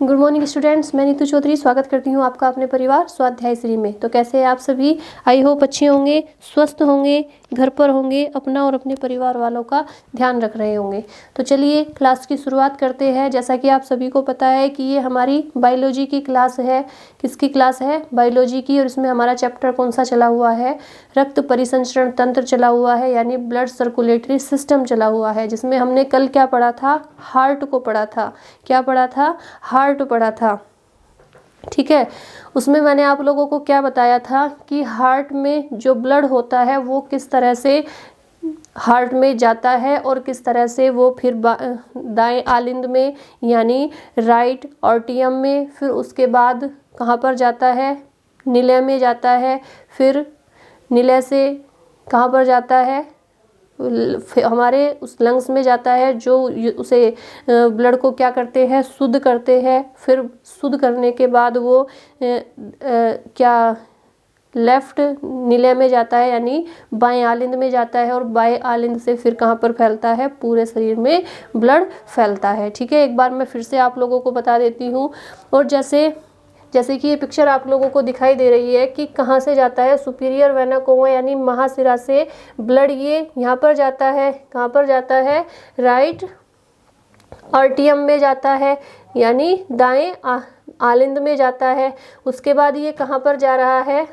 Good morning students, मैं नीतू चौधरी स्वागत करती हूँ आपका अपने परिवार स्वाध्याय श्री में। तो कैसे हैं आप सभी? आई होप अच्छे होंगे, स्वस्थ होंगे, घर पर होंगे, अपना और अपने परिवार वालों का ध्यान रख रहे होंगे। तो चलिए क्लास की शुरुआत करते हैं। जैसा कि आप सभी को पता है कि ये हमारी बायोलॉजी की क्लास है। किसकी क्लास है? बायोलॉजी की। और इसमें हमारा चैप्टर कौन सा चला हुआ है? रक्त परिसंचरण तंत्र चला हुआ है, यानी ब्लड सर्कुलेटरी सिस्टम चला हुआ है, जिसमें हमने कल क्या पढ़ा था? हार्ट को पढ़ा था। क्या पढ़ा था? हार्ट पढ़ा था। ठीक है, उसमें मैंने आप लोगों को क्या बताया था कि हार्ट में जो ब्लड होता है वो किस तरह से हार्ट में जाता है और किस तरह से वो फिर दाएं आलिंद में यानी राइट ऑर्टियम में, फिर उसके बाद कहाँ पर जाता है? निलय में जाता है। फिर निलय से कहाँ पर जाता है? हमारे उस लंग्स में जाता है, जो उसे ब्लड को क्या करते हैं? शुद्ध करते हैं। फिर शुद्ध करने के बाद वो क्या लेफ्ट निलय में जाता है, यानी बाएं आलिंद में जाता है। और बाएं आलिंद से फिर कहाँ पर फैलता है? पूरे शरीर में ब्लड फैलता है। ठीक है, एक बार मैं फिर से आप लोगों को बता देती हूँ। और जैसे कि ये पिक्चर आप लोगों को दिखाई दे रही है कि कहाँ से जाता है? सुपीरियर वेना कोवा यानी महाशिरा से ब्लड ये यहाँ पर जाता है। कहाँ पर जाता है? राइट आर्टियम में जाता है, यानी दाएं आलिंद में जाता है। उसके बाद ये कहाँ पर जा रहा है?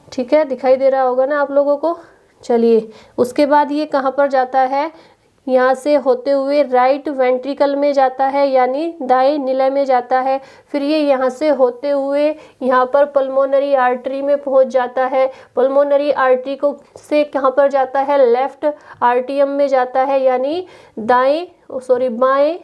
ठीक है, दिखाई दे रहा होगा ना आप लोगों को। चलिए, उसके बाद ये कहाँ पर जाता है? यहाँ से होते हुए राइट वेंट्रिकल में जाता है, यानी दाएं निलय में जाता है। फिर ये यहाँ से होते हुए यहाँ पर पल्मोनरी आर्टरी में पहुँच जाता है। पल्मोनरी आर्टरी को से कहाँ पर जाता है? लेफ्ट आर्टियम में जाता है, यानी बाएं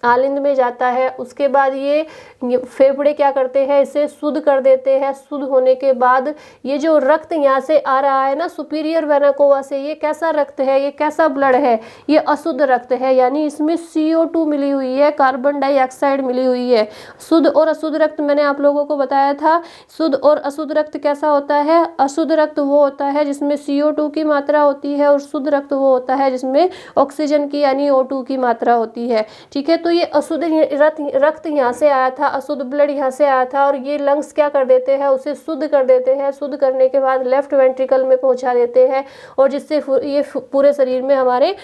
आलिंद में जाता है। उसके बाद ये फेफड़े क्या करते हैं? इसे शुद्ध कर देते हैं। शुद्ध होने के बाद ये जो रक्त यहाँ से आ रहा है ना सुपीरियर वेना कोवा से, ये कैसा रक्त है? ये कैसा ब्लड है? ये अशुद्ध रक्त है, यानी इसमें CO2 मिली हुई है, कार्बन डाइऑक्साइड मिली हुई है। शुद्ध और अशुद्ध रक्त मैंने आप लोगों को बताया था। शुद्ध और अशुद्ध रक्त कैसा होता है? अशुद्ध रक्त वो होता है जिसमें CO2 की मात्रा होती है, और शुद्ध रक्त वो होता है जिसमें ऑक्सीजन की यानी O2 की मात्रा होती है। ठीक है, तो ये अशुद्ध रक्त यहाँ से आया था, अशुद्ध ब्लड यहाँ से आया था, और ये लंग्स क्या कर देते हैं? उसे शुद्ध कर देते हैं। शुद्ध करने के बाद लेफ्ट वेंट्रिकल में पहुँचा देते हैं, और जिससे ये पूरे शरीर में हमारे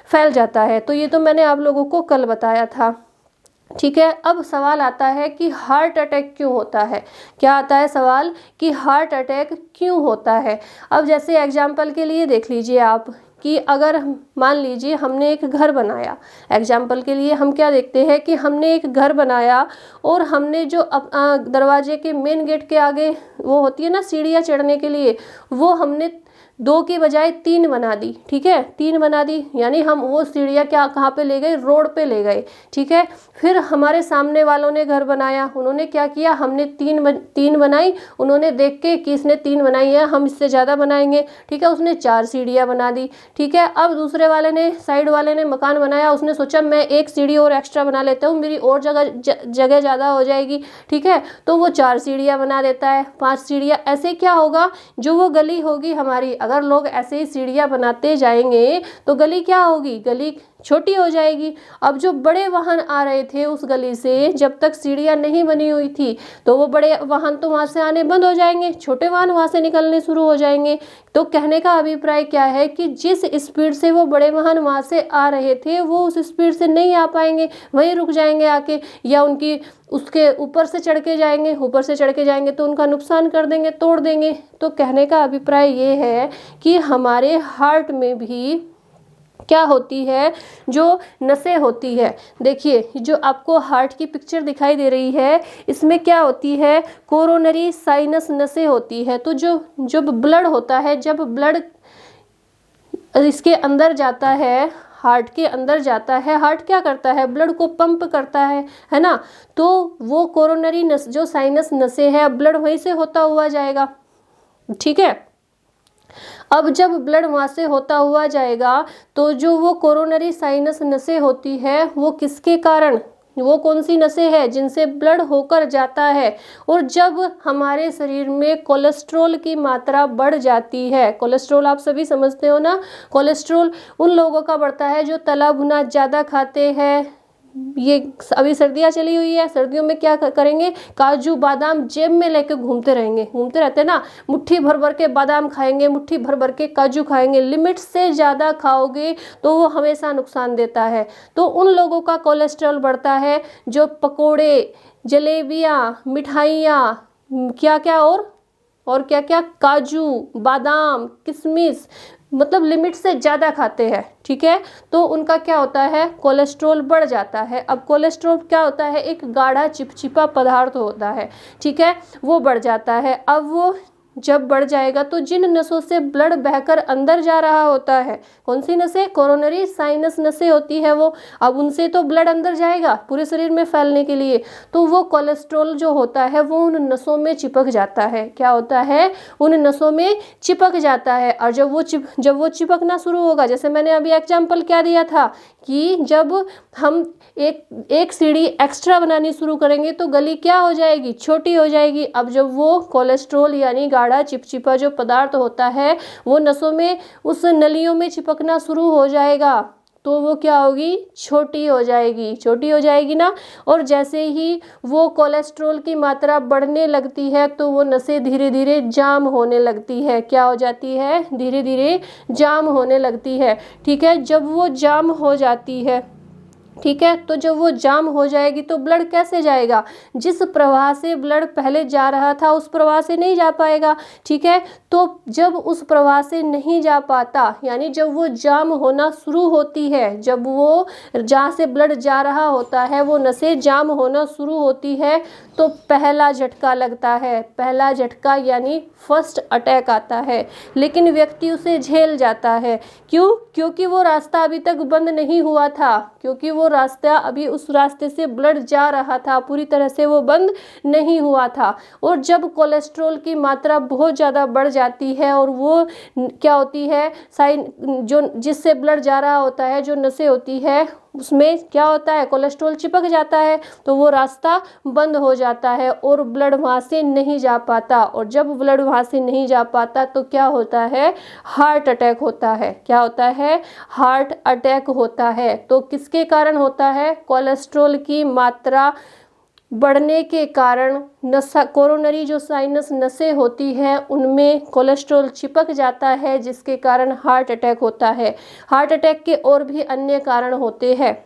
फैल जाता है। तो ये तो मैंने आप लोगों को कल बताया था। ठीक है, अब सवाल आता है कि हार्ट अटैक क्यों होता है? क्या आता है सवाल कि हार्ट अटैक क्यों होता है? अब जैसे एग्जाम्पल के लिए देख लीजिए आप कि अगर मान लीजिए हमने एक घर बनाया। एग्जाम्पल के लिए हम क्या देखते हैं कि हमने एक घर बनाया, और हमने जो दरवाजे के मेन गेट के आगे वो होती है ना सीढ़ियाँ चढ़ने के लिए, वो हमने 2 की बजाय 3 बना दी। ठीक है, 3 बना दी, यानी हम वो सीढ़ियाँ कहाँ पे ले गए? रोड पे ले गए। ठीक है, फिर हमारे सामने वालों ने घर बनाया, उन्होंने क्या किया? हमने 3 बनाई, उन्होंने देख के कि इसने 3 बनाई है, हम इससे ज़्यादा बनाएंगे। ठीक है, उसने 4 सीढ़ियाँ बना दी। ठीक है, अब दूसरे वाले ने, साइड वाले ने मकान बनाया, उसने सोचा मैं 1 सीढ़ी और एक्स्ट्रा बना लेता हूँ, मेरी और जगह ज़्यादा हो जाएगी। ठीक है, तो वो 4 सीढ़ियाँ बना देता है, 5 सीढ़ियाँ। ऐसे क्या होगा? जो वो गली होगी हमारी, अगर लोग ऐसे ही सीढ़ियाँ बनाते जाएंगे तो गली क्या होगी? गली छोटी हो जाएगी। अब जो बड़े वाहन आ रहे थे उस गली से, जब तक सीढ़ियाँ नहीं बनी हुई थी, तो वो बड़े वाहन तो वहाँ से आने बंद हो जाएंगे, छोटे वाहन वहाँ से निकलने शुरू हो जाएंगे। तो कहने का अभिप्राय क्या है कि जिस स्पीड से वो बड़े वाहन वहाँ से आ रहे थे, वो उस स्पीड से नहीं आ पाएंगे, वहीं रुक जाएंगे आके, या उनकी उसके ऊपर से चढ़ के जाएंगे तो उनका नुकसान कर देंगे, तोड़ देंगे। तो कहने का अभिप्राय ये है कि हमारे हार्ट में भी क्या होती है? जो नसें होती है। देखिए, जो आपको हार्ट की पिक्चर दिखाई दे रही है, इसमें क्या होती है? कोरोनरी साइनस नसें होती है। तो जो ब्लड होता है, जब ब्लड इसके अंदर जाता है, हार्ट के अंदर जाता है, हार्ट क्या करता है? ब्लड को पंप करता है ना? तो वो कोरोनरी नस, जो साइनस नसें है, ब्लड वहीं से होता हुआ जाएगा। ठीक है, अब जब ब्लड वहाँ से होता हुआ जाएगा, तो जो वो कोरोनरी साइनस नसें होती है, वो किसके कारण, वो कौन सी नसें हैं? जिनसे ब्लड होकर जाता है। और जब हमारे शरीर में कोलेस्ट्रॉल की मात्रा बढ़ जाती है, कोलेस्ट्रॉल आप सभी समझते हो ना, कोलेस्ट्रॉल उन लोगों का बढ़ता है जो तला भुना ज़्यादा खाते हैं, ये अभी सर्दियाँ चली हुई है, सर्दियों में क्या करेंगे, काजू बादाम जेब में लेके घूमते रहेंगे, घूमते रहते हैं ना, मुट्ठी भर भर के बादाम खाएंगे, मुट्ठी भर भर के काजू खाएंगे। लिमिट से ज़्यादा खाओगे तो वो हमेशा नुकसान देता है। तो उन लोगों का कोलेस्ट्रॉल बढ़ता है जो पकोड़े, जलेबियाँ, मिठाइयाँ, क्या क्या और क्या क्या, काजू बादाम किशमिश, मतलब लिमिट से ज़्यादा खाते हैं। ठीक है, तो उनका क्या होता है, कोलेस्ट्रॉल बढ़ जाता है। अब कोलेस्ट्रॉल क्या होता है, एक गाढ़ा चिपचिपा पदार्थ होता है। ठीक है, वो बढ़ जाता है। अब वो जब बढ़ जाएगा तो जिन नसों से ब्लड बहकर अंदर जा रहा होता है, कौन सी नसें, कोरोनरी साइनस नसें होती है वो, अब उनसे तो ब्लड अंदर जाएगा पूरे शरीर में फैलने के लिए, तो वो कोलेस्ट्रॉल जो होता है वो उन नसों में चिपक जाता है। क्या होता है, उन नसों में चिपक जाता है। और जब वो चिपकना शुरू होगा, जैसे मैंने अभी एग्जाम्पल क्या दिया था कि जब हम एक सीढ़ी एक्स्ट्रा बनानी शुरू करेंगे तो गली क्या हो जाएगी, छोटी हो जाएगी। अब जब वो कोलेस्ट्रॉल यानी गाढ़ा चिपचिपा जो पदार्थ होता है वो नसों में, उस नलियों में चिपकना शुरू हो जाएगा, तो वो क्या होगी, छोटी हो जाएगी, छोटी हो जाएगी ना। और जैसे ही वो कोलेस्ट्रॉल की मात्रा बढ़ने लगती है तो वो नसें धीरे धीरे जाम होने लगती है। क्या हो जाती है, धीरे धीरे जाम होने लगती है। ठीक है, जब वो जाम हो जाती है, ठीक है, तो जब वो जाम हो जाएगी तो ब्लड कैसे जाएगा, जिस प्रवाह से ब्लड पहले जा रहा था उस प्रवाह से नहीं जा पाएगा। ठीक है, तो जब उस प्रवाह से नहीं जा पाता, यानी जब वो जाम होना शुरू होती है, जब वो जहाँ से ब्लड जा रहा होता है वो नसें जाम होना शुरू होती है, तो पहला झटका लगता है। पहला झटका यानी फर्स्ट अटैक आता है, लेकिन व्यक्ति उसे झेल जाता है। क्यों, क्योंकि वो रास्ता अभी तक बंद नहीं हुआ था, क्योंकि वो रास्ता अभी उस रास्ते से ब्लड जा रहा था, पूरी तरह से वो बंद नहीं हुआ था। और जब कोलेस्ट्रॉल की मात्रा बहुत ज़्यादा बढ़ जाती है और वो क्या होती है, जो जिससे ब्लड जा रहा होता है, जो नसें होती है उसमें क्या होता है, कोलेस्ट्रॉल चिपक जाता है, तो वो रास्ता बंद हो जाता है और ब्लड वहाँ से नहीं जा पाता। और जब ब्लड वहाँ से नहीं जा पाता तो क्या होता है, हार्ट अटैक होता है। क्या होता है, हार्ट अटैक होता है। तो किसके कारण होता है, कोलेस्ट्रॉल की मात्रा बढ़ने के कारण नसा, कोरोनरी जो साइनस नसें होती हैं उनमें कोलेस्ट्रॉल चिपक जाता है, जिसके कारण हार्ट अटैक होता है। हार्ट अटैक के और भी अन्य कारण होते हैं,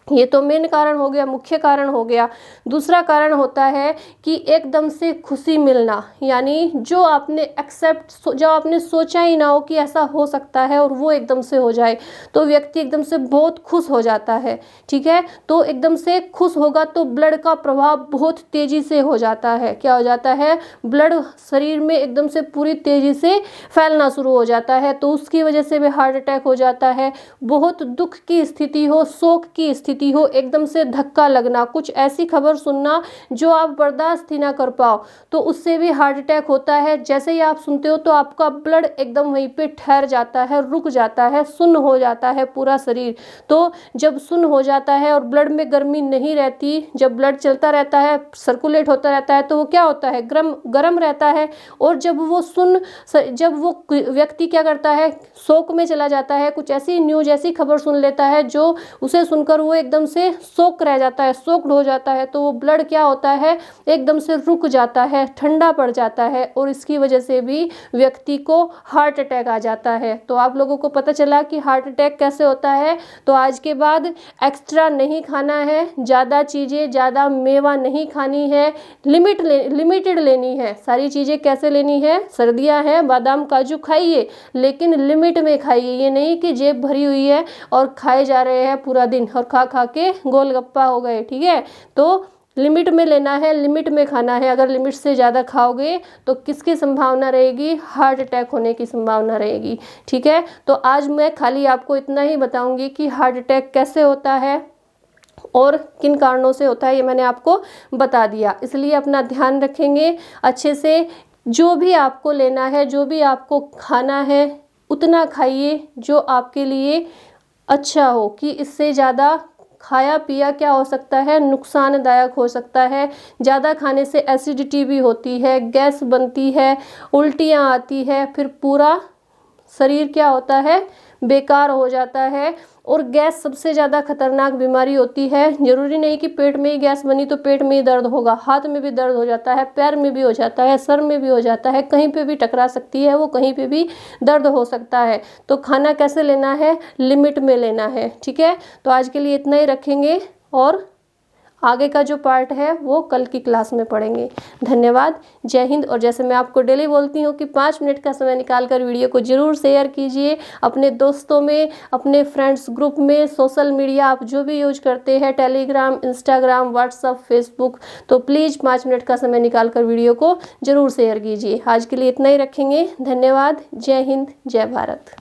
ये तो मेन कारण हो गया, मुख्य कारण हो गया। दूसरा कारण होता है कि एकदम से खुशी मिलना, यानी जो आपने सोचा ही ना हो कि ऐसा हो सकता है और वो एकदम से हो जाए, तो व्यक्ति एकदम से बहुत खुश हो जाता है। ठीक है, तो एकदम से खुश होगा तो ब्लड का प्रभाव बहुत तेजी से हो जाता है। क्या हो जाता है, ब्लड शरीर में एकदम से पूरी तेजी से फैलना शुरू हो जाता है, तो उसकी वजह से भी हार्ट अटैक हो जाता है। बहुत दुख की स्थिति हो, शोक की स्थिति हो, एकदम से धक्का लगना, कुछ ऐसी खबर सुनना जो आप बर्दाश्त ही ना कर पाओ, तो उससे भी हार्ट अटैक होता है। जैसे ही आप सुनते हो तो आपका ब्लड एकदम वहीं पे ठहर जाता है, रुक जाता है, सुन्न हो जाता है पूरा शरीर। तो जब सुन्न हो जाता है और ब्लड में गर्मी नहीं रहती, जब ब्लड चलता रहता है, सर्कुलेट होता रहता है, तो वो क्या होता है, गर्म रहता है। और जब वो व्यक्ति क्या करता है, शोक में चला जाता है, कुछ ऐसी न्यूज, ऐसी खबर सुन लेता है जो उसे सुनकर वो एकदम से शॉक रह जाता है, शॉक्ड हो जाता है, तो वो ब्लड क्या होता है, एकदम से रुक जाता है, ठंडा पड़ जाता है, और इसकी वजह से भी व्यक्ति को हार्ट अटैक आ जाता है। तो आप लोगों को पता चला कि हार्ट अटैक कैसे होता है। तो आज के बाद एक्स्ट्रा नहीं खाना है, ज़्यादा चीज़ें, ज़्यादा मेवा नहीं खानी है, लिमिटेड लेनी है। सारी चीज़ें कैसे लेनी है, सर्दियाँ हैं, बादाम काजू खाइए, लेकिन लिमिट में खाइए। ये नहीं कि जेब भरी हुई है और खाए जा रहे हैं पूरा दिन और खा खा के गोलगप्पा हो गए। ठीक है, तो लिमिट में लेना है, लिमिट में खाना है। अगर लिमिट से ज़्यादा खाओगे तो किसकी संभावना रहेगी, हार्ट अटैक होने की संभावना रहेगी। ठीक है, तो आज मैं खाली आपको इतना ही बताऊंगी कि हार्ट अटैक कैसे होता है और किन कारणों से होता है, ये मैंने आपको बता दिया। इसलिए अपना ध्यान रखेंगे अच्छे से, जो भी आपको लेना है, जो भी आपको खाना है उतना खाइए जो आपके लिए अच्छा हो, कि इससे ज़्यादा खाया पिया क्या हो सकता है, नुकसानदायक हो सकता है। ज़्यादा खाने से एसिडिटी भी होती है, गैस बनती है, उल्टियाँ आती है, फिर पूरा शरीर क्या होता है, बेकार हो जाता है। और गैस सबसे ज़्यादा खतरनाक बीमारी होती है। जरूरी नहीं कि पेट में ही गैस बनी तो पेट में ही दर्द होगा, हाथ में भी दर्द हो जाता है, पैर में भी हो जाता है, सर में भी हो जाता है, कहीं पे भी टकरा सकती है, वो कहीं पे भी दर्द हो सकता है। तो खाना कैसे लेना है, लिमिट में लेना है, ठीक है। तो आज के लिए इतना ही रखेंगे और आगे का जो पार्ट है वो कल की क्लास में पढ़ेंगे। धन्यवाद, जय हिंद। और जैसे मैं आपको डेली बोलती हूँ कि 5 मिनट का समय निकाल कर वीडियो को जरूर शेयर कीजिए अपने दोस्तों में, अपने फ्रेंड्स ग्रुप में, सोशल मीडिया आप जो भी यूज करते हैं, टेलीग्राम, इंस्टाग्राम, व्हाट्सअप, फेसबुक, तो प्लीज़ 5 मिनट का समय निकाल कर वीडियो को जरूर शेयर कीजिए। आज के लिए इतना ही रखेंगे। धन्यवाद, जय हिंद, जय भारत।